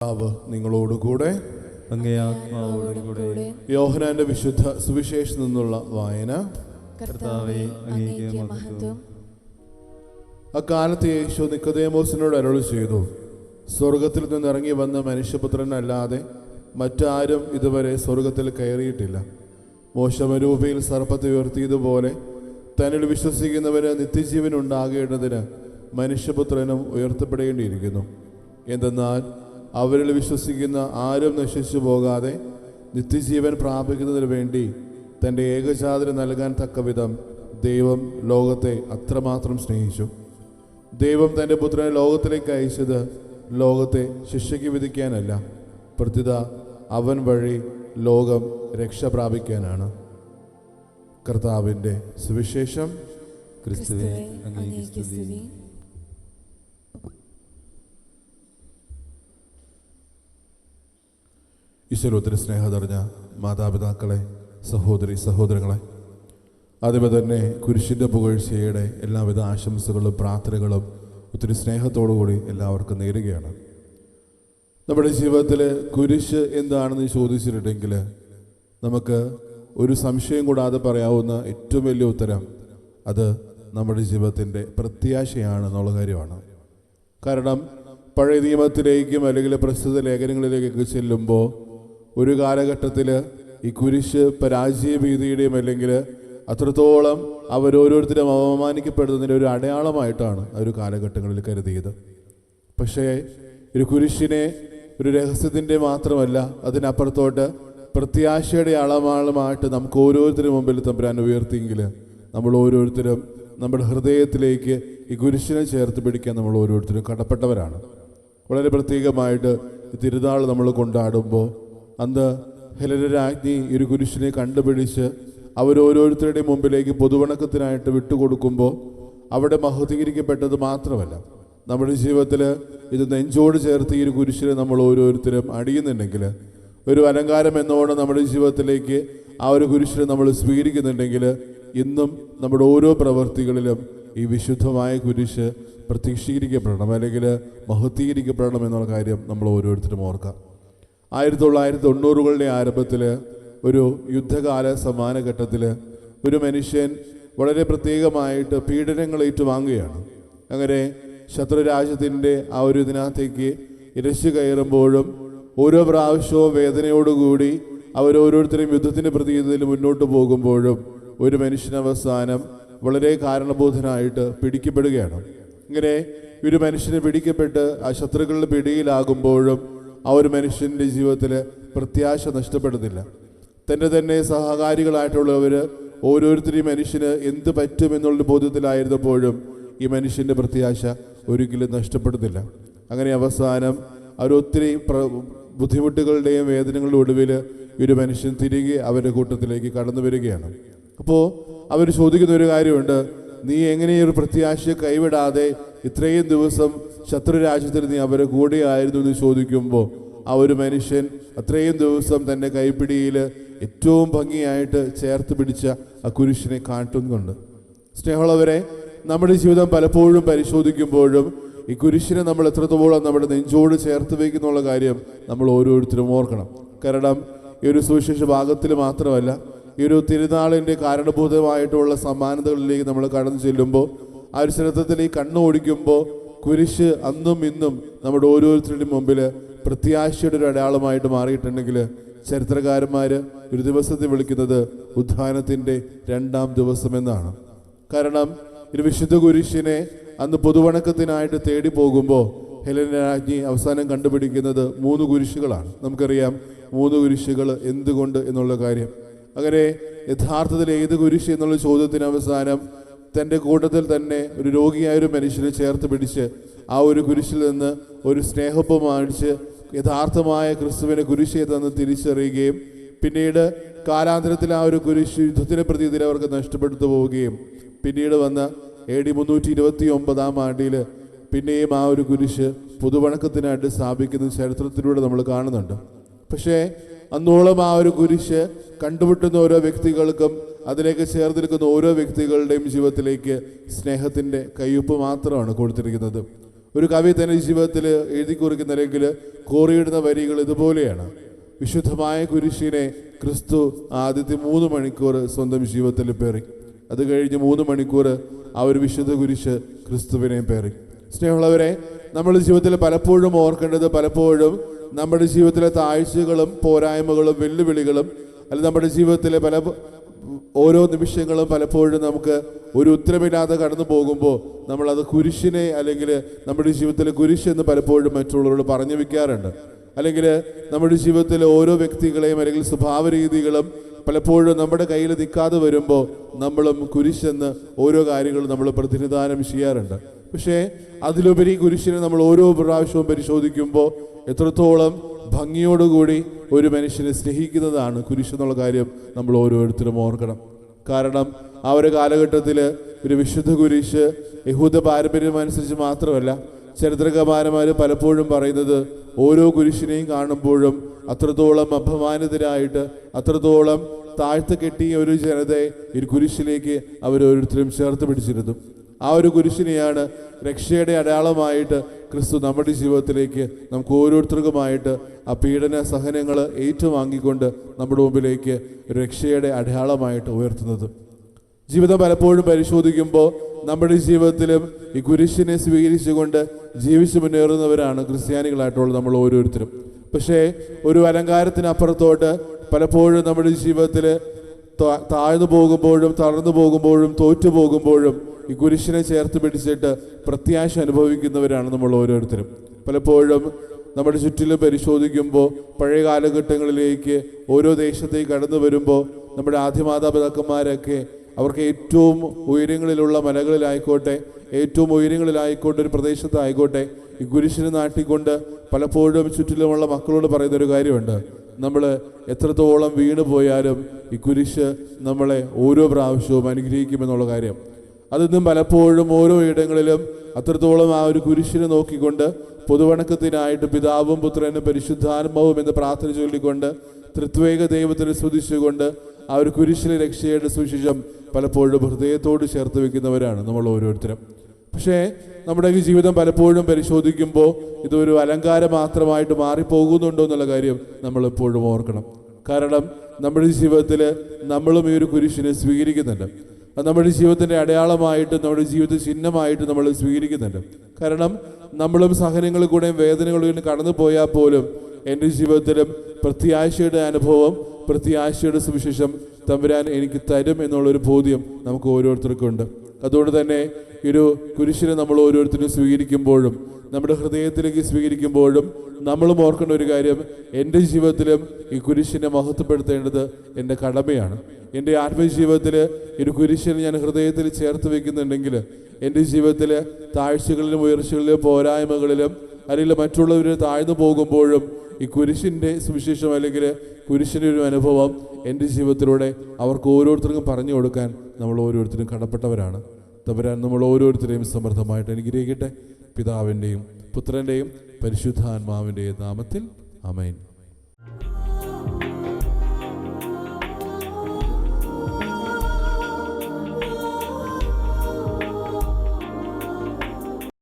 നിങ്ങളോടുകൂടെ അങ്ങേ ആത്മാവോടും കൂടെ. യോഹന്നാന്റെ വിശുദ്ധ സുവിശേഷത്തിൽ നിന്നുള്ള വായന. കർത്താവേ, അങ്ങേക്ക് മഹത്വം. അക്കാലത്ത് യേശു നിക്കോദേമോസിനോട് അരുളി ചെയ്തു, സ്വർഗത്തിൽ നിന്നിറങ്ങി വന്ന മനുഷ്യപുത്രനല്ലാതെ മറ്റാരും ഇതുവരെ സ്വർഗത്തിൽ കയറിയിട്ടില്ല. മോശമരൂപയിൽ സർപ്പത്തെ ഉയർത്തിയതുപോലെ തന്നിൽ വിശ്വസിക്കുന്നവന് നിത്യജീവൻ ഉണ്ടാകേണ്ടതിന് മനുഷ്യപുത്രനും ഉയർത്തപ്പെടേണ്ടിയിരിക്കുന്നു. എന്തെന്നാൽ അവരിൽ വിശ്വസിക്കുന്ന ആരും നശിച്ചു പോകാതെ നിത്യജീവൻ പ്രാപിക്കുന്നതിന് വേണ്ടി തൻ്റെ ഏകജാതന് നൽകാൻ തക്കവിധം ദൈവം ലോകത്തെ അത്രമാത്രം സ്നേഹിച്ചു. ദൈവം തൻ്റെ പുത്രനെ ലോകത്തിലേക്ക് അയച്ചത് ലോകത്തെ ശിക്ഷയ്ക്ക് വിധിക്കാനല്ല, പ്രത്യുത അവൻ വഴി ലോകം രക്ഷ പ്രാപിക്കാനാണ്. കർത്താവിൻ്റെ സുവിശേഷം. ക്രിസ്തുവേ, അങ്ങേക്ക് സ്തുതി. ഈശ്വര ഒത്തിരി സ്നേഹം നിറഞ്ഞ മാതാപിതാക്കളെ, സഹോദരി സഹോദരങ്ങളെ, അതുപോലെ തന്നെ കുരിശിൻ്റെ പുകഴ്ചയുടെ എല്ലാവിധ ആശംസകളും പ്രാർത്ഥനകളും ഒത്തിരി സ്നേഹത്തോടുകൂടി എല്ലാവർക്കും നേരുകയാണ്. നമ്മുടെ ജീവിതത്തിൽ കുരിശ് എന്താണെന്ന് ചോദിച്ചിട്ടുണ്ടെങ്കിൽ നമുക്ക് ഒരു സംശയം കൂടാതെ പറയാവുന്ന ഏറ്റവും വലിയ ഉത്തരം അത് നമ്മുടെ ജീവിതത്തിൻ്റെ പ്രത്യാശയാണെന്നുള്ള കാര്യമാണ്. കാരണം പഴയ നിയമത്തിലേക്കും അല്ലെങ്കിൽ പ്രസ്തുത ലേഖനങ്ങളിലേക്കൊക്കെ ചെല്ലുമ്പോൾ ഒരു കാലഘട്ടത്തിൽ ഈ കുരിശ് പരാജയഭീതിയുടെയും അല്ലെങ്കിൽ അത്രത്തോളം അവരോരോരുത്തരും അവമാനിക്കപ്പെടുന്നതിൻ്റെ ഒരു അടയാളമായിട്ടാണ് ആ ഒരു കാലഘട്ടങ്ങളിൽ കരുതിയത്. പക്ഷേ ഒരു കുരിശിനെ ഒരു രഹസ്യത്തിൻ്റെ മാത്രമല്ല, അതിനപ്പുറത്തോട്ട് പ്രത്യാശയുടെ അളമാളമായിട്ട് നമുക്ക് ഓരോരുത്തരും മുമ്പിൽ തമ്പുരാൻ ഉയർത്തിയെങ്കിൽ നമ്മൾ ഓരോരുത്തരും നമ്മുടെ ഹൃദയത്തിലേക്ക് ഈ കുരിശിനെ ചേർത്ത് പിടിക്കാൻ നമ്മൾ ഓരോരുത്തരും കടപ്പെട്ടവരാണ്. വളരെ പ്രത്യേകമായിട്ട് തിരുനാൾ നമ്മൾ കൊണ്ടാടുമ്പോൾ അന്ന് ഹെലന രാജ്ഞി ഒരു കുരിശിനെ കണ്ടുപിടിച്ച് അവരോരോരുത്തരുടെയും മുമ്പിലേക്ക് പൊതുവണക്കത്തിനായിട്ട് വിട്ടുകൊടുക്കുമ്പോൾ അവിടെ മഹത്വീകരിക്കപ്പെട്ടത് മാത്രമല്ല, നമ്മുടെ ജീവിതത്തിൽ ഇത് നെഞ്ചോട് ചേർത്ത് ഈ ഒരു കുരിശിനെ നമ്മൾ ഓരോരുത്തരും അടിയുന്നുണ്ടെങ്കിൽ, ഒരു അലങ്കാരം എന്നോണം നമ്മുടെ ജീവിതത്തിലേക്ക് ആ ഒരു കുരിശിനെ നമ്മൾ സ്വീകരിക്കുന്നുണ്ടെങ്കിൽ, ഇന്നും നമ്മുടെ ഓരോ പ്രവൃത്തികളിലും ഈ വിശുദ്ധമായ കുരിശ് പ്രത്യക്ഷീകരിക്കപ്പെടണം അല്ലെങ്കിൽ മഹത്വീകരിക്കപ്പെടണം എന്നുള്ള കാര്യം നമ്മൾ ഓരോരുത്തരും ഓർക്കാം. 1990കളുടെ ആരംഭത്തിൽ ഒരു യുദ്ധകാല സമാനഘട്ടത്തിൽ ഒരു മനുഷ്യൻ വളരെ പ്രത്യേകമായിട്ട് പീഡനങ്ങൾ ഏറ്റുവാങ്ങുകയാണ്. അങ്ങനെ ശത്രുരാജ്യത്തിൻ്റെ ആ ഒരു ഇതിനകത്തേക്ക് ഇരച്ചു കയറുമ്പോഴും ഓരോ പ്രാവശ്യവും വേദനയോടുകൂടി അവരോരോരുത്തരും യുദ്ധത്തിൻ്റെ പ്രതീതിയിൽ മുന്നോട്ട് പോകുമ്പോഴും ഒരു മനുഷ്യനവസാനം വളരെ കാരണബോധനായിട്ട് പിടിക്കപ്പെടുകയാണ്. ഇങ്ങനെ ഒരു മനുഷ്യനെ പിടിക്കപ്പെട്ട് ആ ശത്രുക്കളുടെ പിടിയിലാകുമ്പോഴും ആ ഒരു മനുഷ്യൻ്റെ ജീവിതത്തിൽ പ്രത്യാശ നഷ്ടപ്പെടുന്നില്ല. തൻ്റെ തന്നെ സഹകാരികളായിട്ടുള്ളവർ ഓരോരുത്തരും മനുഷ്യന് എന്ത് പറ്റുമെന്നുള്ള ബോധ്യത്തിലായിരുന്നപ്പോഴും ഈ മനുഷ്യൻ്റെ പ്രത്യാശ ഒരിക്കലും നഷ്ടപ്പെടുന്നില്ല. അങ്ങനെ അവസാനം അവരൊത്തിരി ബുദ്ധിമുട്ടുകളുടെയും വേദനകളുടെ ഒടുവിൽ ഒരു മനുഷ്യൻ തിരികെ അവരുടെ കൂട്ടത്തിലേക്ക് കടന്നു വരികയാണ്. അപ്പോൾ അവർ ചോദിക്കുന്ന ഒരു കാര്യമുണ്ട്, നീ എങ്ങനെയൊരു പ്രത്യാശയെ കൈവിടാതെ ഇത്രയും ദിവസം ശത്രുരാജ്യത്തിൽ നീ അവരെ കൂടെയായിരുന്നു എന്ന് ചോദിക്കുമ്പോൾ ആ ഒരു മനുഷ്യൻ അത്രയും ദിവസം തൻ്റെ കൈപ്പിടിയിൽ ഏറ്റവും ഭംഗിയായിട്ട് ചേർത്ത് പിടിച്ച ആ കുരിശിനെ കാട്ടുന്നുണ്ട്. സ്നേഹമുള്ളവരെ, നമ്മുടെ ജീവിതം പലപ്പോഴും പരിശോധിക്കുമ്പോഴും ഈ കുരിശിനെ നമ്മൾ എത്രത്തോളം നമ്മുടെ നെഞ്ചോട് ചേർത്ത് വയ്ക്കുന്നുള്ള കാര്യം നമ്മൾ ഓരോരുത്തരും ഓർക്കണം. കാരണം ഈ ഒരു സുവിശേഷ ഭാഗത്തിൽ മാത്രമല്ല, ഈ ഒരു തിരുനാളിൻ്റെ കാരണഭൂതമായിട്ടുള്ള സമാനതകളിലേക്ക് നമ്മൾ കടന്നു ചെല്ലുമ്പോൾ ആ ഒരു ചരിത്രത്തിൽ ഈ കണ്ണു ഓടിക്കുമ്പോൾ കുരിശ് അന്നും ഇന്നും നമ്മുടെ ഓരോരുത്തരുടെയും മുമ്പിൽ പ്രത്യാശയുടെ ഒരു അടയാളമായിട്ട് മാറിയിട്ടുണ്ടെങ്കിൽ ചരിത്രകാരന്മാർ ഒരു ദിവസത്തെ വിളിക്കുന്നത് ഉത്ഥാനത്തിൻ്റെ 2ാം ദിവസം എന്നാണ്. കാരണം ഒരു വിശുദ്ധ കുരിശിനെ അന്ന് പൊതുവണക്കത്തിനായിട്ട് തേടി പോകുമ്പോൾ ഹെലന രാജ്ഞി അവസാനം കണ്ടുപിടിക്കുന്നത് 3 കുരിശുകളാണ്. നമുക്കറിയാം 3 കുരിശുകൾ എന്തുകൊണ്ട് എന്നുള്ള കാര്യം. അങ്ങനെ യഥാർത്ഥത്തിൽ ഏത് കുരിശ് എന്നുള്ള ചോദ്യത്തിന് അവസാനം തൻ്റെ കൂട്ടത്തിൽ തന്നെ ഒരു രോഗിയായൊരു മനുഷ്യനെ ചേർത്ത് പിടിച്ച് ആ ഒരു കുരിശിൽ നിന്ന് ഒരു സ്നേഹപ്പം കാണിച്ച് യഥാർത്ഥമായ ക്രിസ്തുവിനെ കുരിശെ തന്ന് തിരിച്ചറിയുകയും പിന്നീട് കാലാന്തരത്തിൽ ആ ഒരു കുരിശ് യുദ്ധത്തിനെ പ്രതീതിയിൽ അവർക്ക് നഷ്ടപ്പെടുത്തു പോവുകയും പിന്നീട് വന്ന AD 329 ആണ്ടിൽ പിന്നെയും ആ ഒരു കുരിശ് പൊതുവണക്കത്തിനായിട്ട് സ്ഥാപിക്കുന്ന ചരിത്രത്തിലൂടെ നമ്മൾ കാണുന്നുണ്ട്. പക്ഷേ അന്നോളം ആ ഒരു കുരിശ് കണ്ടുമുട്ടുന്ന ഓരോ വ്യക്തികൾക്കും അതിലേക്ക് ചേർന്നിരിക്കുന്ന ഓരോ വ്യക്തികളുടെയും ജീവിതത്തിലേക്ക് സ്നേഹത്തിൻ്റെ കയ്യൊപ്പ് മാത്രമാണ് കൊടുത്തിരിക്കുന്നത്. ഒരു കവി തന്റെ ജീവിതത്തിൽ എഴുതി കുറിക്കുന്നില്ലെങ്കിൽ കോറിയിടുന്ന വരികൾ ഇതുപോലെയാണ്: വിശുദ്ധമായ കുരിശിനെ ക്രിസ്തു ആദ്യത്തെ 3 മണിക്കൂർ സ്വന്തം ജീവിതത്തിൽ പേറി. അത് കഴിഞ്ഞ് 3 മണിക്കൂർ ആ ഒരു വിശുദ്ധ കുരിശ് ക്രിസ്തുവിനെ പേറി. സ്നേഹമുള്ളവരെ, നമ്മുടെ ജീവിതത്തിൽ പലപ്പോഴും ഓർക്കേണ്ടത്, പലപ്പോഴും നമ്മുടെ ജീവിതത്തിലെ താഴ്ചകളും പോരായ്മകളും വെല്ലുവിളികളും അല്ലെങ്കിൽ നമ്മുടെ ജീവിതത്തിലെ ഓരോ നിമിഷങ്ങളും പലപ്പോഴും നമുക്ക് ഒരു ഉത്തരമില്ലാതെ കടന്നു പോകുമ്പോൾ നമ്മളത് കുരിശിനെ അല്ലെങ്കിൽ നമ്മുടെ ജീവിതത്തിലെ കുരിശെന്ന് പലപ്പോഴും മറ്റുള്ളവരോട് പറഞ്ഞു വയ്ക്കാറുണ്ട്. അല്ലെങ്കിൽ നമ്മുടെ ജീവിതത്തിലെ ഓരോ വ്യക്തികളെയും അല്ലെങ്കിൽ സ്വഭാവ രീതികളും പലപ്പോഴും നമ്മുടെ കയ്യിൽ നിൽക്കാതെ വരുമ്പോൾ നമ്മളും കുരിശെന്ന് ഓരോ കാര്യങ്ങളും നമ്മൾ പ്രതിനിധാനം ചെയ്യാറുണ്ട്. പക്ഷേ അതിലുപരി കുരിശിനെ നമ്മൾ ഓരോ പ്രാവശ്യവും പരിശോധിക്കുമ്പോൾ എത്രത്തോളം ഭംഗിയോടുകൂടി ഒരു മനുഷ്യനെ സ്നേഹിക്കുന്നതാണ് കുരിശെന്നുള്ള കാര്യം നമ്മൾ ഓരോരുത്തരും ഓർക്കണം. കാരണം ആ ഒരു കാലഘട്ടത്തിൽ ഒരു വിശുദ്ധ കുരിശ് യഹൂദ പാരമ്പര്യം അനുസരിച്ച് മാത്രമല്ല, ചരിത്രകാരന്മാർ പലപ്പോഴും പറയുന്നത് ഓരോ കുരിശിനെയും കാണുമ്പോഴും അത്രത്തോളം അപമാനിതരായിട്ട്, അത്രത്തോളം താഴ്ത്ത കെട്ടിയ ഒരു ജനതയെ ഈ കുരിശിലേക്ക് അവരോരുത്തരും ചേർത്ത് പിടിച്ചിരുന്നു. ആ ഒരു കുരിശിനെയാണ് രക്ഷയുടെ അടയാളമായിട്ട് ക്രിസ്തു നമ്മുടെ ജീവിതത്തിലേക്ക് നമുക്ക് ഓരോരുത്തർക്കുമായിട്ട് ആ പീഡന സഹനങ്ങൾ ഏറ്റുവാങ്ങിക്കൊണ്ട് നമ്മുടെ മുമ്പിലേക്ക് രക്ഷയുടെ അടയാളമായിട്ട് ഉയർത്തുന്നത്. ജീവിതം പലപ്പോഴും പരിശോധിക്കുമ്പോൾ നമ്മുടെ ജീവിതത്തിലും ഈ കുരിശിനെ സ്വീകരിച്ചുകൊണ്ട് ജീവിച്ചു മുന്നേറുന്നവരാണ് ക്രിസ്ത്യാനികളായിട്ടുള്ള നമ്മൾ ഓരോരുത്തരും. പക്ഷേ ഒരു അലങ്കാരത്തിനപ്പുറത്തോട്ട് പലപ്പോഴും നമ്മുടെ ജീവിതത്തിൽ താഴ്ന്നു പോകുമ്പോഴും തളർന്നു പോകുമ്പോഴും തോറ്റു പോകുമ്പോഴും ഈ കുരിശിനെ ചേർത്ത് പിടിച്ചിട്ട് പ്രത്യാശ അനുഭവിക്കുന്നവരാണ് നമ്മൾ ഓരോരുത്തരും. പലപ്പോഴും നമ്മുടെ ചുറ്റിലും പരിശോധിക്കുമ്പോൾ പഴയ കാലഘട്ടങ്ങളിലേക്ക് ഓരോ ദേശത്തേക്ക് കടന്നു വരുമ്പോൾ നമ്മുടെ ആദ്യമാതാപിതാക്കന്മാരൊക്കെ അവർക്ക് ഏറ്റവും ഉയരങ്ങളിലുള്ള മലകളിലായിക്കോട്ടെ, ഏറ്റവും ഉയരങ്ങളിലായിക്കോട്ടെ, ഒരു പ്രദേശത്തായിക്കോട്ടെ ഈ കുരിശിനെ നാട്ടിക്കൊണ്ട് പലപ്പോഴും ചുറ്റിലുമുള്ള മക്കളോട് പറയുന്നൊരു കാര്യമുണ്ട്: നമ്മൾ എത്രത്തോളം വീണു പോയാലും ഈ കുരിശ് നമ്മളെ ഓരോ പ്രാവശ്യവും അനുഗ്രഹിക്കുമെന്നുള്ള കാര്യം. അതിന്നും പലപ്പോഴും ഓരോ ഇടങ്ങളിലും അത്രത്തോളം ആ ഒരു കുരിശിനെ നോക്കിക്കൊണ്ട് പൊതുവണക്കത്തിനായിട്ട് പിതാവും പുത്രനും പരിശുദ്ധാത്മാവും എന്ന് പ്രാർത്ഥന ചൊല്ലിക്കൊണ്ട് ത്രിത്വേക ദൈവത്തിനെ സ്തുതിച്ചുകൊണ്ട് ആ ഒരു കുരിശിലെ രക്ഷയുടെ സുവിശേഷം പലപ്പോഴും ഹൃദയത്തോട് ചേർത്ത് വെക്കുന്നവരാണ് നമ്മൾ ഓരോരുത്തരും. പക്ഷേ നമ്മുടെ ഈ ജീവിതം പലപ്പോഴും പരിശോധിക്കുമ്പോൾ ഇതൊരു അലങ്കാരം മാത്രമായിട്ട് മാറിപ്പോകുന്നുണ്ടോ എന്നുള്ള കാര്യം നമ്മൾ എപ്പോഴും ഓർക്കണം. കാരണം നമ്മുടെ ജീവിതത്തിൽ നമ്മളും ഈ ഒരു കുരിശിനെ സ്വീകരിക്കുന്നുണ്ട്. അത് നമ്മുടെ ജീവിതത്തിൻ്റെ അടയാളമായിട്ട്, നമ്മുടെ ജീവിത ചിഹ്നമായിട്ട് നമ്മൾ സ്വീകരിക്കുന്നുണ്ട്. കാരണം നമ്മളും സഹനങ്ങളിൽ കൂടെയും വേദനകളിലൂടെയും കടന്നു പോയാൽ പോലും എൻ്റെ ജീവിതത്തിലും പ്രത്യാശയുടെ അനുഭവം, പ്രത്യാശയുടെ സുവിശേഷം തമ്പുരാൻ എനിക്ക് തരും എന്നുള്ളൊരു ബോധ്യം നമുക്ക് ഓരോരുത്തർക്കും ഉണ്ട്. അതുകൊണ്ട് തന്നെ ഈ ഒരു കുരിശിനെ നമ്മൾ ഓരോരുത്തരും സ്വീകരിക്കുമ്പോഴും, നമ്മുടെ ഹൃദയത്തിലേക്ക് സ്വീകരിക്കുമ്പോഴും നമ്മളും ഓർക്കേണ്ട ഒരു കാര്യം, എൻ്റെ ജീവിതത്തിലും ഈ കുരിശിനെ മഹത്വപ്പെടുത്തേണ്ടത് എൻ്റെ കടമയാണ്. എൻ്റെ ആത്മജീവിതത്തിൽ ഒരു കുരിശിനെ ഞാൻ ഹൃദയത്തിൽ ചേർത്ത് വെക്കുന്നുണ്ടെങ്കിൽ എൻ്റെ ജീവിതത്തിൽ താഴ്ചകളിലും ഉയർച്ചകളിലും പോരായ്മകളിലും അല്ലെങ്കിൽ മറ്റുള്ളവർ താഴ്ന്നു പോകുമ്പോഴും ഈ കുരിശിൻ്റെ സുവിശേഷം അല്ലെങ്കിൽ കുരിശിൻ്റെ ഒരു അനുഭവം എൻ്റെ ജീവിതത്തിലൂടെ അവർക്ക് ഓരോരുത്തർക്കും പറഞ്ഞു കൊടുക്കാൻ നമ്മൾ ഓരോരുത്തരും കടപ്പെട്ടവരാണ്. തമ്പുരാൻ നമ്മൾ ഓരോരുത്തരെയും സമൃദ്ധമായിട്ട് അനുഗ്രഹിക്കട്ടെ. പിതാവിൻ്റെയും പുത്രൻ്റെയും പരിശുദ്ധാത്മാവിൻ്റെയും നാമത്തിൽ ആമേൻ.